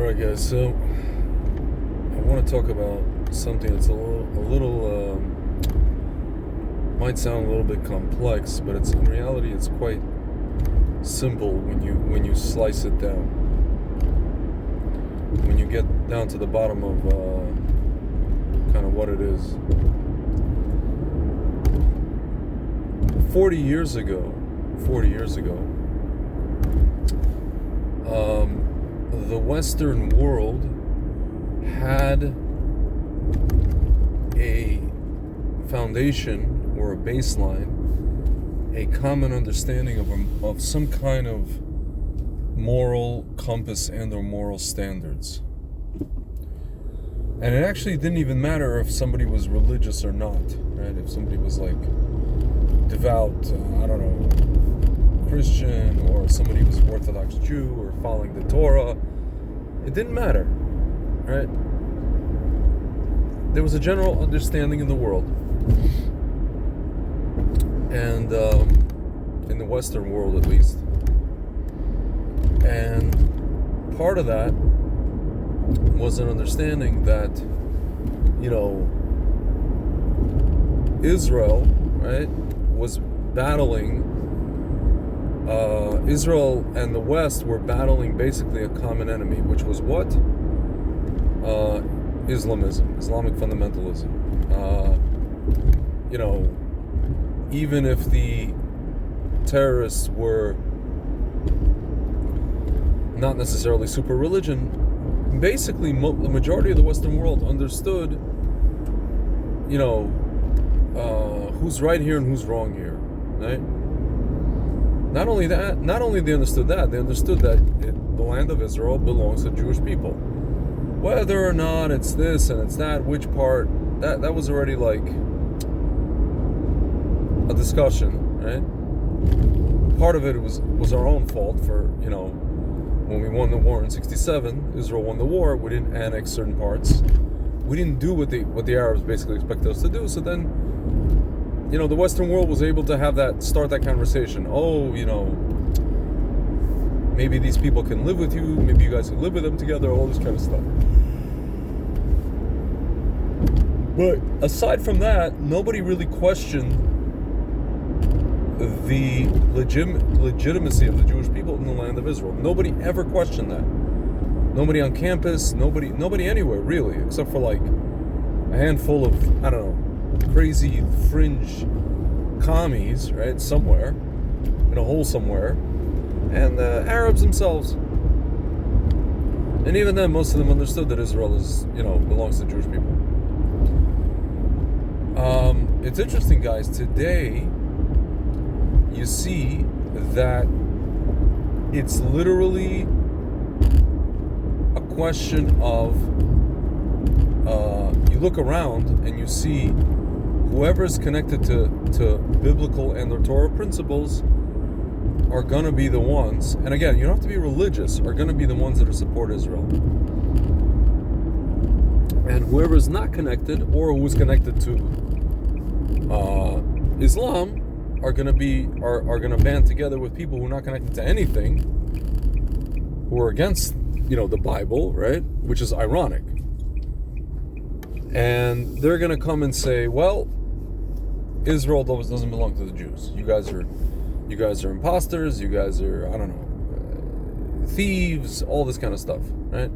Alright guys, so I want to talk about something that's might sound a little bit complex, but in reality it's quite simple when you slice it down. When you get down to the bottom of kind of what it is. 40 years ago, the Western world had a foundation or a baseline, a common understanding of some kind of moral compass and or moral standards. And it actually didn't even matter if somebody was religious or not, right? If somebody was like devout, Christian, or somebody was Orthodox Jew or following the Torah, it didn't matter, right? There was a general understanding in the world, and in the Western world at least, and part of that was an understanding that, Israel, right, was battling. Israel and the West were battling basically a common enemy, which was what? Islamism, Islamic fundamentalism. Even if the terrorists were not necessarily super religion, basically the majority of the Western world understood, who's right here and who's wrong here, right? Not only they understood that, they understood that the land of Israel belongs to Jewish people. Whether or not it's this and it's that, which part, that was already like a discussion, right? Part of it was our own fault for, when we won the war in 1967, Israel won the war, we didn't annex certain parts. We didn't do what the Arabs basically expected us to do, so then the Western world was able to start that conversation. Oh, maybe these people can live with you, maybe you guys can live with them together, all this kind of stuff. But aside from that, nobody really questioned the legitimacy of the Jewish people in the land of Israel. Nobody ever questioned that. Nobody on campus, nobody anywhere really, except for like a handful of, crazy fringe commies, right, somewhere, in a hole somewhere, and the Arabs themselves. And even then, most of them understood that Israel belongs to Jewish people. It's interesting, guys, today you see that it's literally a question of, you look around and you see whoever is connected to biblical and the Torah principles are going to be the ones, and again, you don't have to be religious, are going to be the ones that support Israel. And whoever is not connected, or who is connected to Islam, are going to band together with people who are not connected to anything, who are against, the Bible, right? Which is ironic. And they're going to come and say, well, Israel doesn't belong to the Jews. You guys are imposters. You guys are, thieves. All this kind of stuff, right?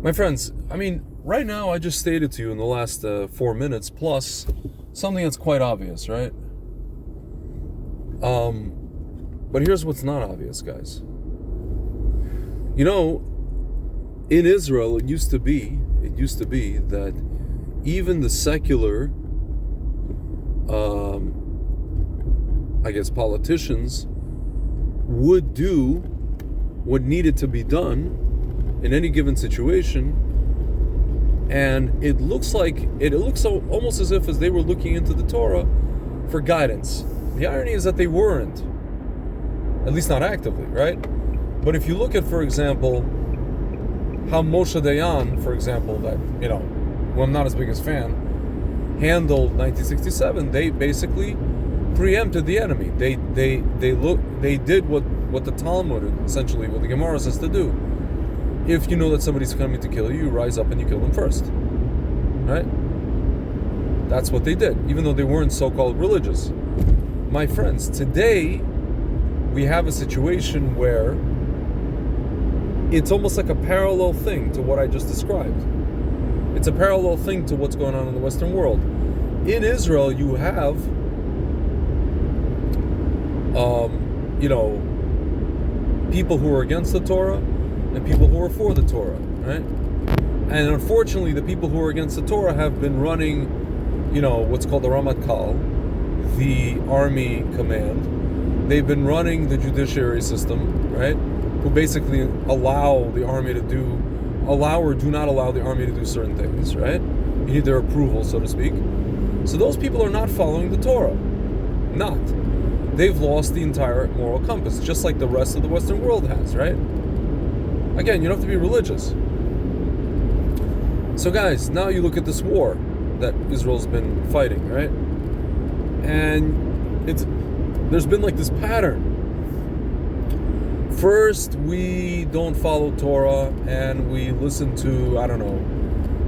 My friends, right now I just stated to you in the last 4 minutes plus something that's quite obvious, right? But here's what's not obvious, guys. In Israel, it used to be that even the secular, politicians would do what needed to be done in any given situation, and it looks almost as if they were looking into the Torah for guidance. The irony is that they weren't, at least not actively, right? But if you look at, for example, how Moshe Dayan, for example, that, who I'm not as big as fan, handled 1967, they basically preempted the enemy. They did what the Talmud, essentially what the Gemara says to do. if you know that somebody's coming to kill you, you rise up and you kill them first. Right? That's what they did, even though they weren't so-called religious. My friends, today we have a situation where it's almost like a parallel thing to what I just described. It's a parallel thing to what's going on in the Western world. In Israel, you have, people who are against the Torah and people who are for the Torah, right? And unfortunately, the people who are against the Torah have been running, what's called the Ramatkal, the army command. They've been running the judiciary system, right? Who basically allow the army to allow or do not allow the army to do certain things, right? You need their approval, so to speak. So those people are not following the Torah. Not. They've lost the entire moral compass, just like the rest of the Western world has, right? Again, you don't have to be religious. So guys, now you look at this war that Israel's been fighting, right? And there's been like this pattern. First, we don't follow Torah and we listen to,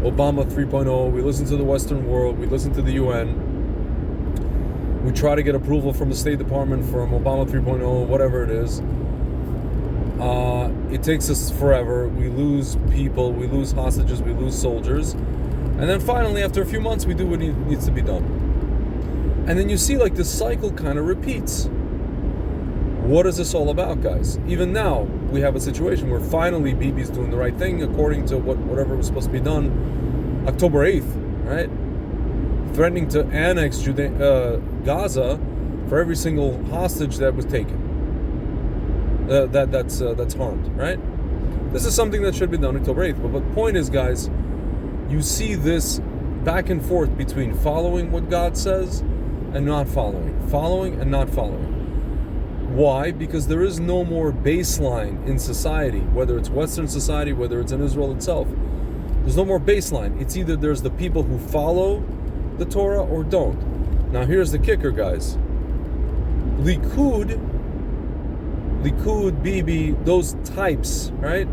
Obama 3.0, we listen to the Western world, we listen to the UN, we try to get approval from the State Department from Obama 3.0, whatever it is. It takes us forever. We lose people, we lose hostages, we lose soldiers. And then finally, after a few months, we do what needs to be done. And then you see like this cycle kind of repeats. What is this all about, guys? Even now, we have a situation where finally Bibi's doing the right thing according to whatever was supposed to be done October 8th, right? Threatening to annex Gaza for every single hostage that was taken. That's harmed, right? This is something that should be done October 8th. But the point is, guys, you see this back and forth between following what God says and not following and not following. Why? Because there is no more baseline in society, whether it's Western society, whether it's in Israel itself. There's no more baseline. It's either there's the people who follow the Torah or don't. Now here's the kicker, guys. Likud, Bibi, those types, right?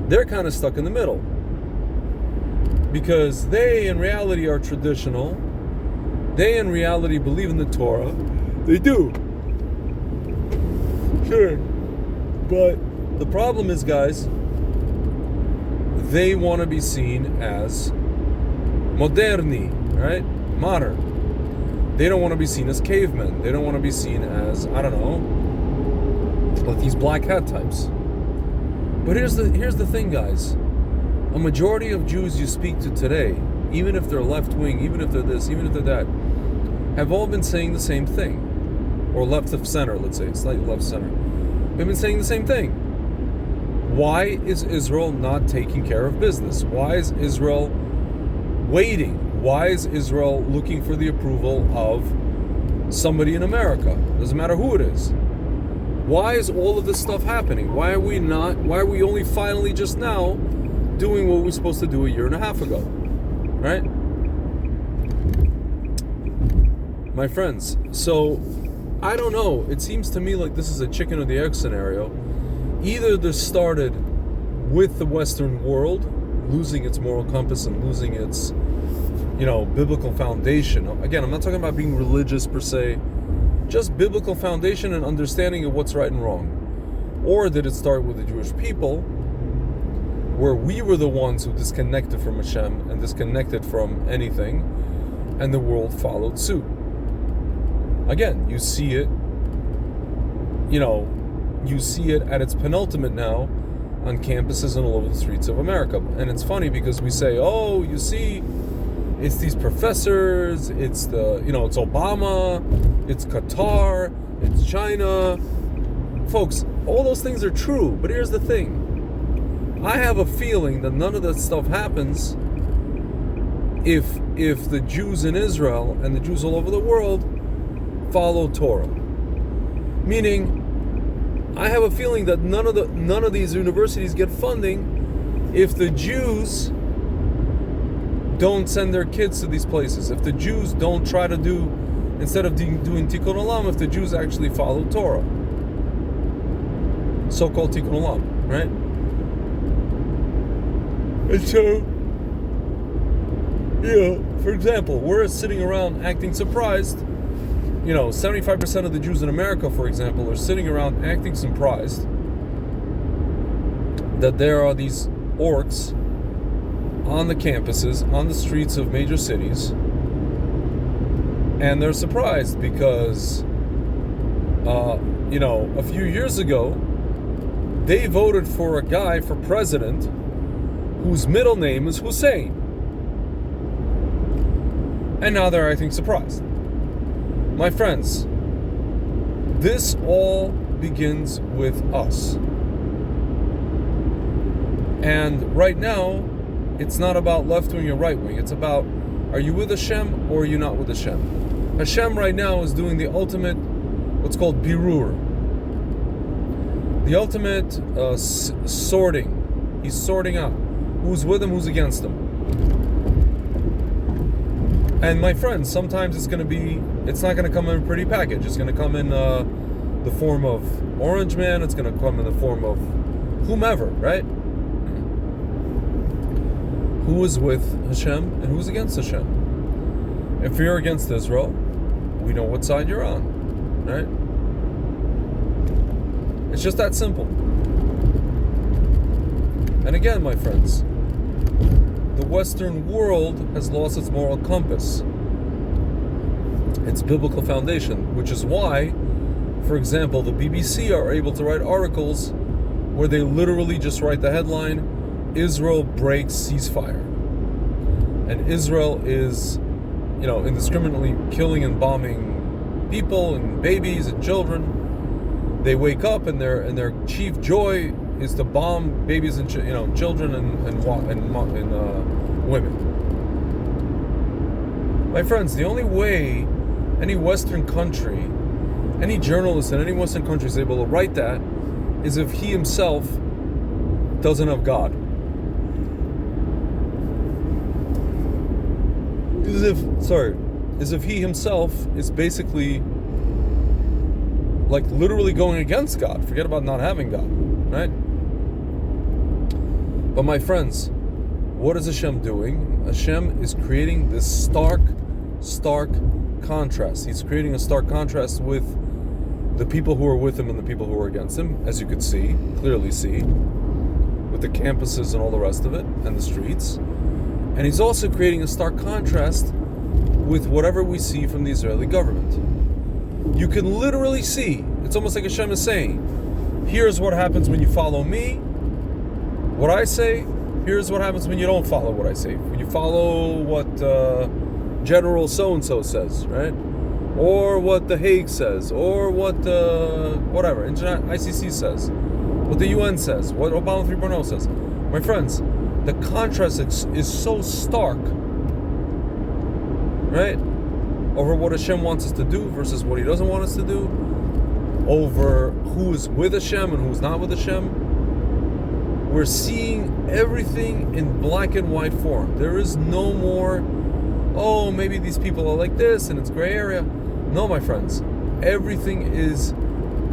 They're kind of stuck in the middle. Because they in reality are traditional. They in reality believe in the Torah. They do. Sure. But the problem is, guys, they want to be seen as moderni, right? Modern. They don't want to be seen as cavemen. They don't want to be seen as, like these black hat types. But here's the thing, guys. A majority of Jews you speak to today, even if they're left-wing, even if they're this, even if they're that, have all been saying the same thing. Or left of center, let's say, slightly left center. They've been saying the same thing. Why is Israel not taking care of business? Why is Israel waiting? Why is Israel looking for the approval of somebody in America? Doesn't matter who it is. Why is all of this stuff happening? Why are we only finally just now doing what we were supposed to do a year and a half ago? Right? My friends, so I don't know. It seems to me like this is a chicken or the egg scenario. Either this started with the Western world losing its moral compass and losing its, biblical foundation. Again, I'm not talking about being religious per se, just biblical foundation and understanding of what's right and wrong. Or did it start with the Jewish people, where we were the ones who disconnected from Hashem and disconnected from anything, and the world followed suit? Again, you see it at its penultimate now on campuses and all over the streets of America. And it's funny because we say, oh, you see, it's these professors, it's it's Obama, it's Qatar, it's China. Folks, all those things are true, but here's the thing. I have a feeling that none of that stuff happens if the Jews in Israel and the Jews all over the world follow Torah. Meaning, I have a feeling that none of these universities get funding if the Jews don't send their kids to these places. If the Jews don't try to do, instead of doing Tikkun Olam, if the Jews actually follow Torah. So-called Tikkun Olam, right? And so, for example, we're sitting around acting surprised. 75% of the Jews in America, for example, are sitting around acting surprised that there are these orcs on the campuses, on the streets of major cities, and they're surprised because, a few years ago, they voted for a guy for president whose middle name is Hussein. And now they're acting surprised. My friends, this all begins with us. And right now, it's not about left wing or right wing. It's about, are you with Hashem or are you not with Hashem? Hashem right now is doing the ultimate, what's called birur. The ultimate sorting. He's sorting out who's with him, who's against him. And my friends, sometimes it's not going to come in a pretty package. It's going to come in the form of Orange Man. It's going to come in the form of whomever, right? Who is with Hashem and who's against Hashem. If you're against Israel, we know what side you're on, right? It's just that simple. And again, my friends, the Western world has lost its moral compass, its biblical foundation, which is why, for example, the BBC are able to write articles where they literally just write the headline, Israel breaks ceasefire. And Israel is, indiscriminately killing and bombing people and babies and children. They wake up and their chief joy is to bomb babies and children and women. My friends, the only way any Western country, any journalist in any Western country is able to write that is if he himself doesn't have God. Is if he himself is basically like literally going against God. Forget about not having God, right? But my friends, what is Hashem doing? Hashem is creating this stark contrast. He's creating a stark contrast with the people who are with him and the people who are against him, as you could clearly see, with the campuses and all the rest of it, and the streets. And he's also creating a stark contrast with whatever we see from the Israeli government. You can literally see, it's almost like Hashem is saying, here's what happens when you follow me, what I say, here's what happens when you don't follow what I say. When you follow what General so-and-so says, right? Or what the Hague says, or what whatever, ICC says, what the UN says, what Obama 3.0 says. My friends, the contrast is so stark, right? Over what Hashem wants us to do versus what He doesn't want us to do, over who is with Hashem and who's not with Hashem. We're seeing everything in black and white form. There is no more, maybe these people are like this and it's gray area. No, my friends, everything is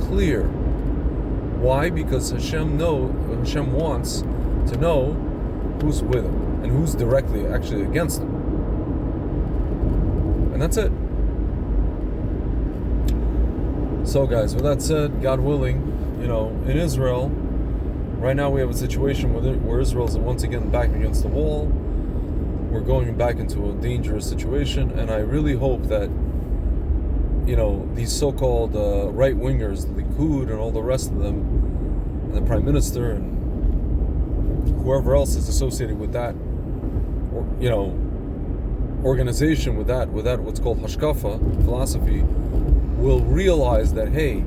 clear. Why? Because Hashem wants to know who's with him and who's directly actually against him. And that's it. So guys, with that said, God willing, in Israel, right now we have a situation where Israel is once again back against the wall. We're going back into a dangerous situation, and I really hope that, these so-called right-wingers, the Likud and all the rest of them, and the Prime Minister and whoever else is associated with that, organization, with that what's called Hashkafa, philosophy, will realize that, hey,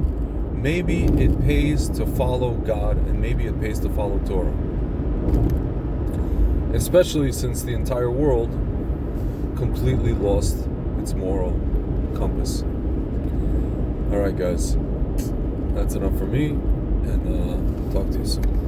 maybe it pays to follow God and maybe it pays to follow Torah. Especially since the entire world completely lost its moral compass. Alright guys, that's enough for me, and talk to you soon.